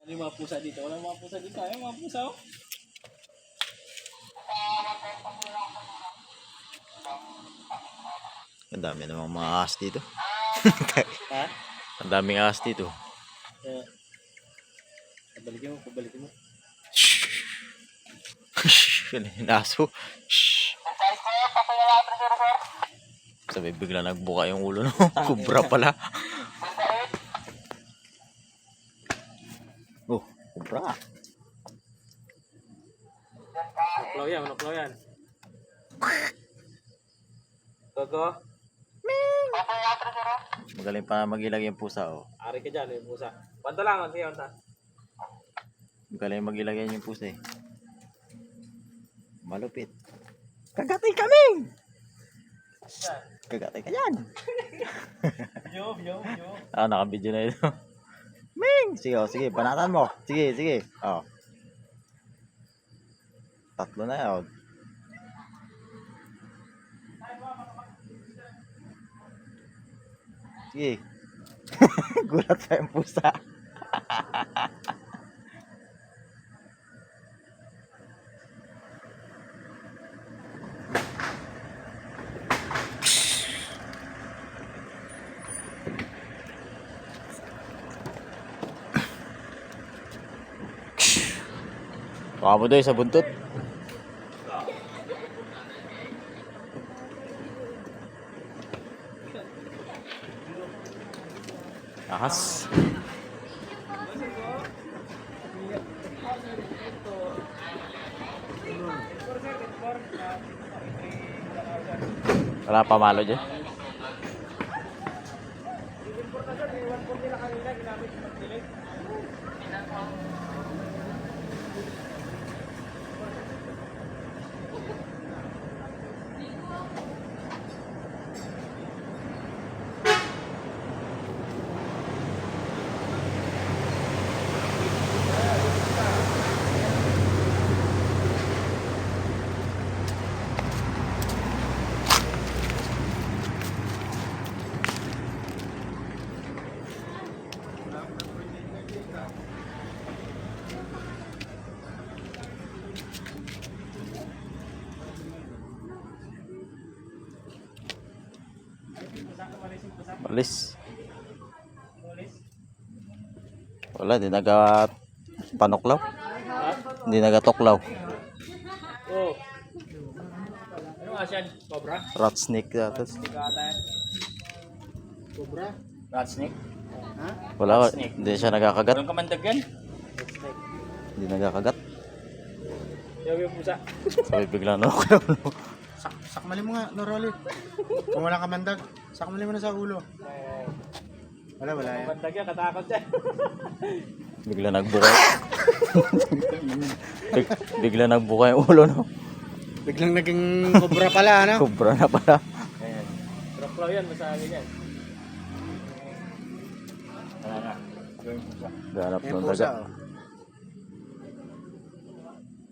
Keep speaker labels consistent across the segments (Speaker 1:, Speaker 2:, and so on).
Speaker 1: Yung mga pusa dito. Wala mga pusa dito. Ayun mga pusa oh.
Speaker 2: Ang dami namang mga ahas dito.
Speaker 1: Ha?
Speaker 2: Ang daming ahas dito.
Speaker 1: Pabalikin mo, pabalikin mo.
Speaker 2: Yan yung aso. Shhh. Sabi bigla nagbuka yung ulo no. Kubra pala. Oh, kubra.
Speaker 1: Maklaw yan, maklaw yan. Gogo.
Speaker 2: Magaling pa magilag yung pusa oh.
Speaker 1: Ari ka dyan, yung pusa. Panta lang, sige, panta.
Speaker 2: Magaling magilag yan yung pusa eh. Malupit. Kagatay kami! Kagatay ka yan.
Speaker 1: Yo.
Speaker 2: Ah, nakabidyo na ito. Ming! Sige, oh, sige, banatan mo. Sige, sige. Oh. Tatlo na yun. Sige. Gulat sa yung pusa. Baka mo doon sa buntot. Ahas. Wala pa malo dyan. Alis. Wala, di naga panoklaw. Hindi naga toklaw.
Speaker 1: Oh. Ano nga siya? Cobra?
Speaker 2: Rat snake datos.
Speaker 1: Cobra? Rat snake? Ha?
Speaker 2: Wala, hindi siya nagakagat.
Speaker 1: Walang kamandag yan?
Speaker 2: Hindi nagakagat.
Speaker 1: Yung pusa.
Speaker 2: Sabi bigla na ako.
Speaker 3: Sakmali mo nga, Noroli. Kung wala ka mandag, sakmali mo na sa ulo. Wala yan.
Speaker 1: Kamandag yan, katakot yan.
Speaker 2: Bigla nagbuka. Bigla nagbuka yung ulo no.
Speaker 3: Biglang naging kobra pala, ano?
Speaker 2: Kubra na pala.
Speaker 1: Ayan. Traplaw yan, masabi yan. Wala na. Yung pusa.
Speaker 2: Ganap
Speaker 3: Yung
Speaker 2: ng
Speaker 3: pusa,
Speaker 2: daga.
Speaker 3: oh.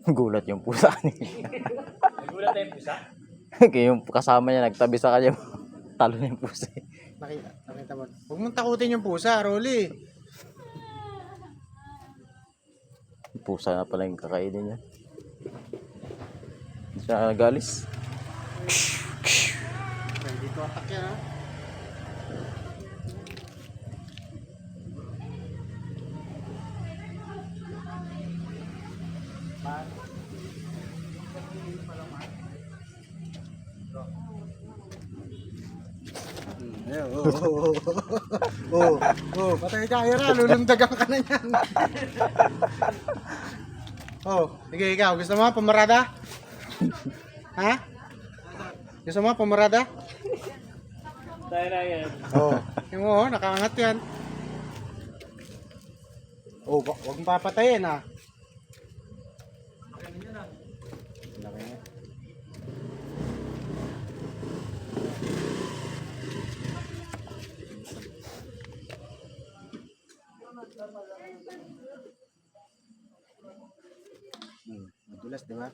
Speaker 2: Gulat yung pusa niya.
Speaker 1: Nagulat na yung pusa?
Speaker 2: Kaya yung kasama niya nagtabi sa kanya. Talo na yung pusa.
Speaker 3: Nakita mo. Huwag mong takutin yung pusa, Rolly.
Speaker 2: Pusa na pala yung kakainin niya. Hindi siya nagalis.
Speaker 3: Dito atak yan, ha? Patay ka, Ira. Lulundagan ka na yan. Sige, ikaw. Gusto mo pumarada? Ha? Gusto mo pumarada?
Speaker 1: Tayo na yan.
Speaker 3: Yung mo, nakaangat yan. Huwag mong papatayin, ha? Laki niya. Madulas, di ba?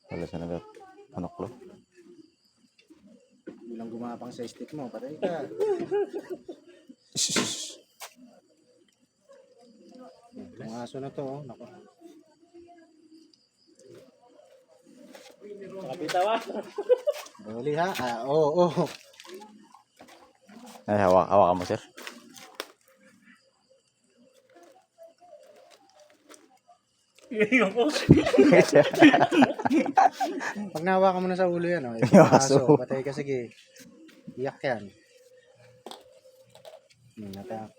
Speaker 2: Wala siya nagat. Panoklo.
Speaker 3: Bilang gumapang sa stick mo, patay ka. Itong aso na to, oh. Nako.
Speaker 1: Kapitawa.
Speaker 3: Huli ha? Oo.
Speaker 2: Ay, hawakan mo, sir.
Speaker 1: Yung po.
Speaker 3: Pag nahawakan mo na sa ulo yan, oh. Yung
Speaker 2: Yung
Speaker 3: aso,
Speaker 2: aso.
Speaker 3: patay ka, sige. Iyak yan. Natak.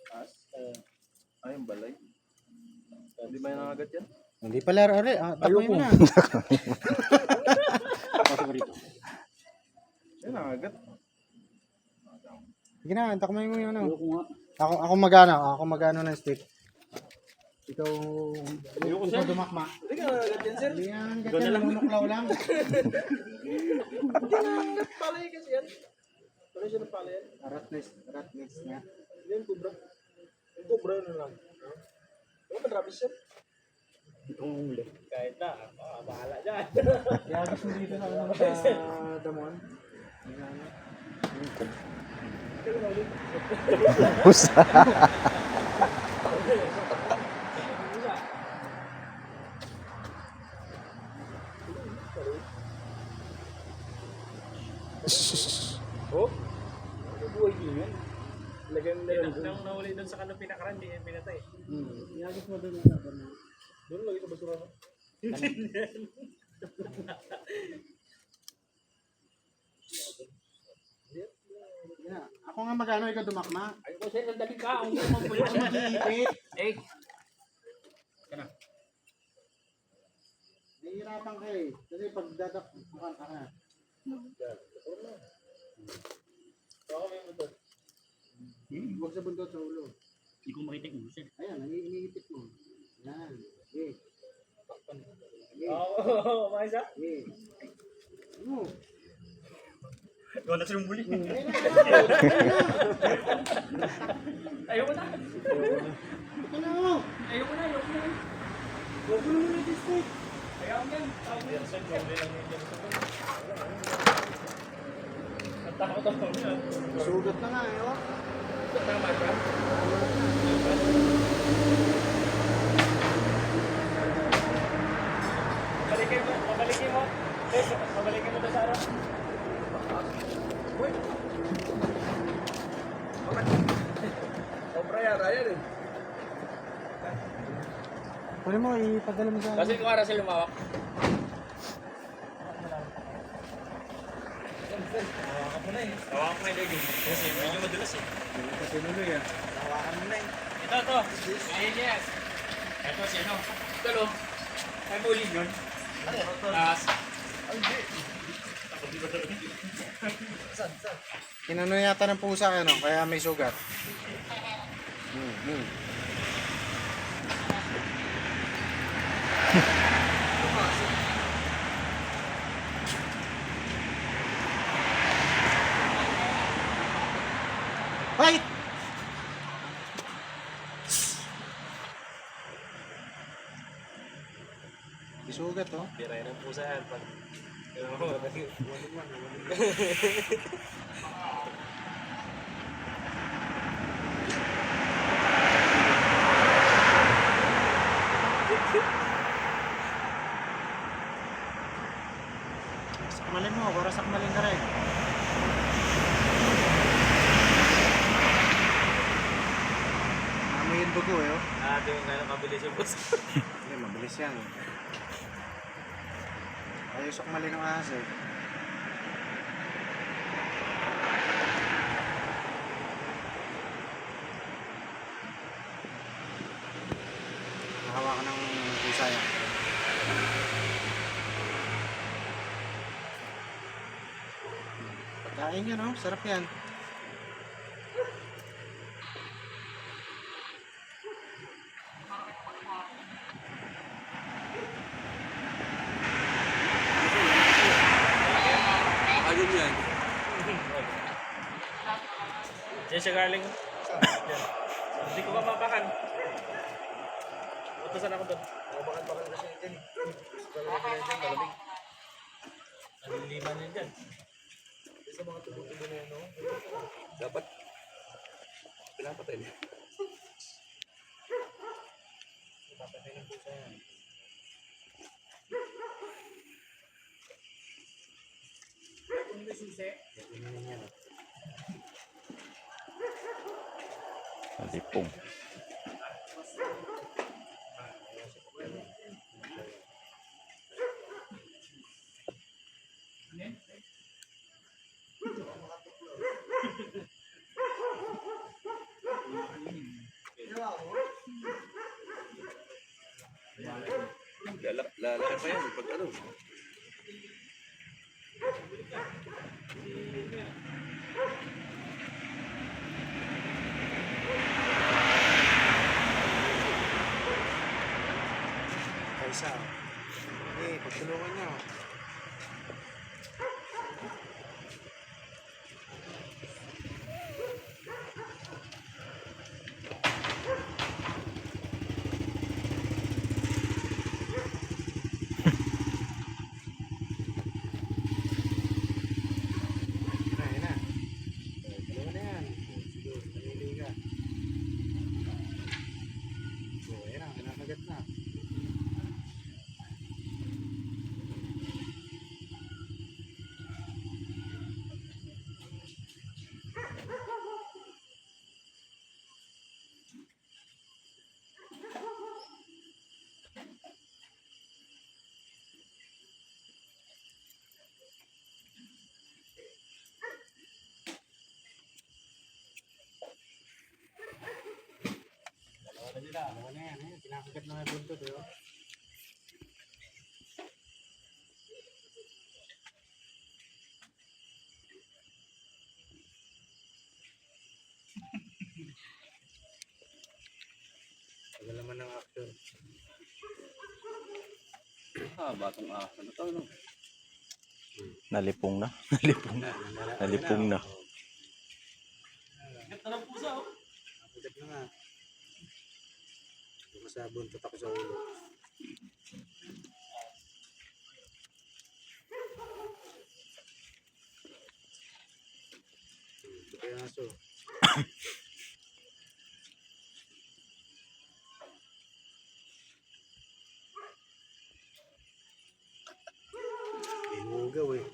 Speaker 1: Ay, yung balay. Hindi ba yung nangagat yan?
Speaker 3: Hindi pala, are. Tapoy mo na.
Speaker 1: Yan, nangagat.
Speaker 3: Sige na, takmay mo yung ano. Ako magano ng stick. Ikaw, ikaw dumakma.
Speaker 1: Hindi ka nangagat yan, sir.
Speaker 3: Hindi yan, ganyan lang, nunuklaw lang.
Speaker 1: Hindi nangagat palay kasi yan. Palay siya ng palay yan.
Speaker 3: Ratness niya.
Speaker 1: Yan, kubra. Yung kubra na lang. Ano ba, Travis yan? Itong huli. Kahit na, bahala dyan.
Speaker 3: Kaya gusto mo dito sa ano sa Damon?
Speaker 2: Pusa.
Speaker 1: Oh? Ano buhay din yun? Lagyan na yun. Nang nahuli doon sa kanong pinakaran, di yung pinatay.
Speaker 3: Iagis mo doon sa Damon.
Speaker 1: Doon lagi sa basura mo.
Speaker 3: Yeah. Ako nga magano, ikaw dumakma.
Speaker 1: Ay ko sa'yo, nandali ka. Ang gumang buhay
Speaker 3: Ang hihipit.
Speaker 1: Eh,
Speaker 3: Nahihirapan ka eh. Kasi pag dadakpan ka na.
Speaker 1: baka may motor.
Speaker 3: Huwag sa bundot sa ulo.
Speaker 1: Hindi ko makita yung usin.
Speaker 3: Ayan, iniipit mo. Yan. Okay.
Speaker 1: Oo, maisa?
Speaker 3: Okay. Ano?
Speaker 1: Ikaw na sinumbuli. Ayaw mo na.
Speaker 3: Ito na ako.
Speaker 1: Ayaw mo na.
Speaker 3: Huwag mo naman yung stick.
Speaker 1: Ayaw mo yan. Ang takot ako niya.
Speaker 3: Sugat na nga eh. Oh.
Speaker 1: Tama ka? Pabalikin mo. Pabalikin mo to sa harap. Uy! Obra yan, ayan eh.
Speaker 3: Kunin mo, ipadala mo sa...
Speaker 1: Kasi kung ara sila lumawak. Hawakan mo na eh. Hawakan mo na yung kasi medyo madulas eh.
Speaker 3: Kasi nuloy ah.
Speaker 1: Hawakan mo na eh. Ito. Ayan yes. Ito si ano. Ito lo. Ay muli yun. Taas.
Speaker 3: Kinano yata ng pusa ano, kaya may sugat. Ay! Isugat oh.
Speaker 1: Bira yan ang pusa yan. Pag...
Speaker 3: Sakmalin mo, para sakmalin ka rin. Amoy yung dugo eh oh.
Speaker 1: Ito yung gano'ng mabilis yung pusa.
Speaker 3: Hindi, mabilis yan. Ayaw sakmalin ng ahas eh. Hawakan ng pusa yan. Pagkain yun, no? Sarap yan.
Speaker 1: Ayun yan. Diyan siya galing. Hindi ko mapapakan. Utusan ako doon. Mabakan-bakan kasi yun dyan. Malamig. Aliliman yun dyan. Sa mga tubo-tubo na yun, no? Dapat Pinapatay niya. Pinapatay ng pusa yan. Kung may susi. Ganyan yan.
Speaker 2: Nalipong.
Speaker 1: Lalaki pa yan pag ano.
Speaker 3: Kaisa. Pagtulungan niyo. Ayun na. Tulungan na yan. Sige, nanili ka. Ayun na, kinakagat na. Dalawa na nila, dalawa na yan. Kinakagat na nga buntot. Tagal naman ng action.
Speaker 1: Batong aso na to, no?
Speaker 2: Nalipong na. Nalipong. Nalipong na.
Speaker 1: Ganda ng pusa, oh.
Speaker 3: Nakagat na nga. Sa buntot ako sa ulo. Ito kaya aso. Inugaw eh.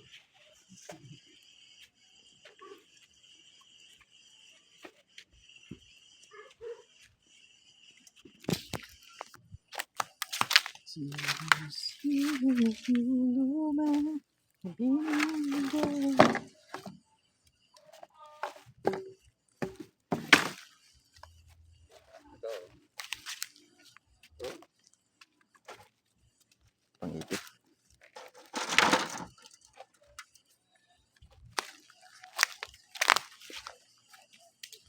Speaker 2: Pangipit.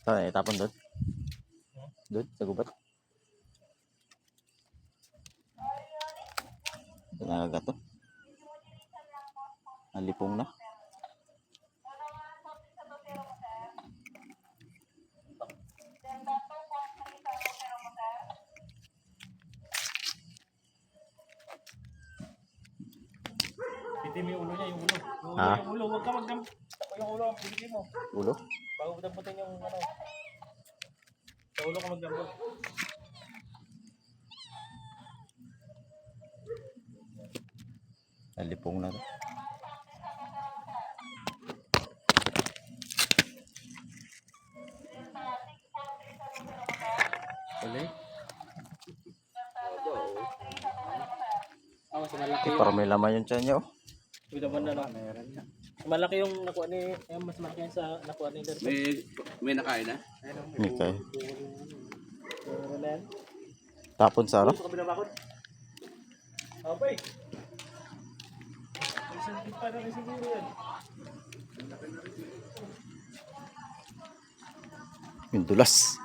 Speaker 2: Saan itapon doon? Doon, sa gubat. Nagagato. Nalipong na.
Speaker 1: Pitin mo yung ulo niya, yung ulo.
Speaker 2: Ha?
Speaker 1: Yung ulo, huwag ka magdamputin. Yung ulo, pitin mo.
Speaker 2: Ulo?
Speaker 1: Bago damputin yung ano. Sa ulo ka magdampot.
Speaker 2: Nalipong na.
Speaker 3: Uli?
Speaker 1: Mas malaki
Speaker 2: Eh, parang may laman yung tiyan niya, oh.
Speaker 1: Yung naman na, no?
Speaker 3: Meron niya.
Speaker 1: Malaki yung nakuha ni, mas malaki yung sa nakuha ni Derby.
Speaker 4: May nakain na?
Speaker 2: Okay.
Speaker 1: Meron na yan.
Speaker 2: Tapon sa ano?
Speaker 1: Sa kabilang bakod. Okay. Isang tipa na rin siguro yan.
Speaker 2: Yung dulas.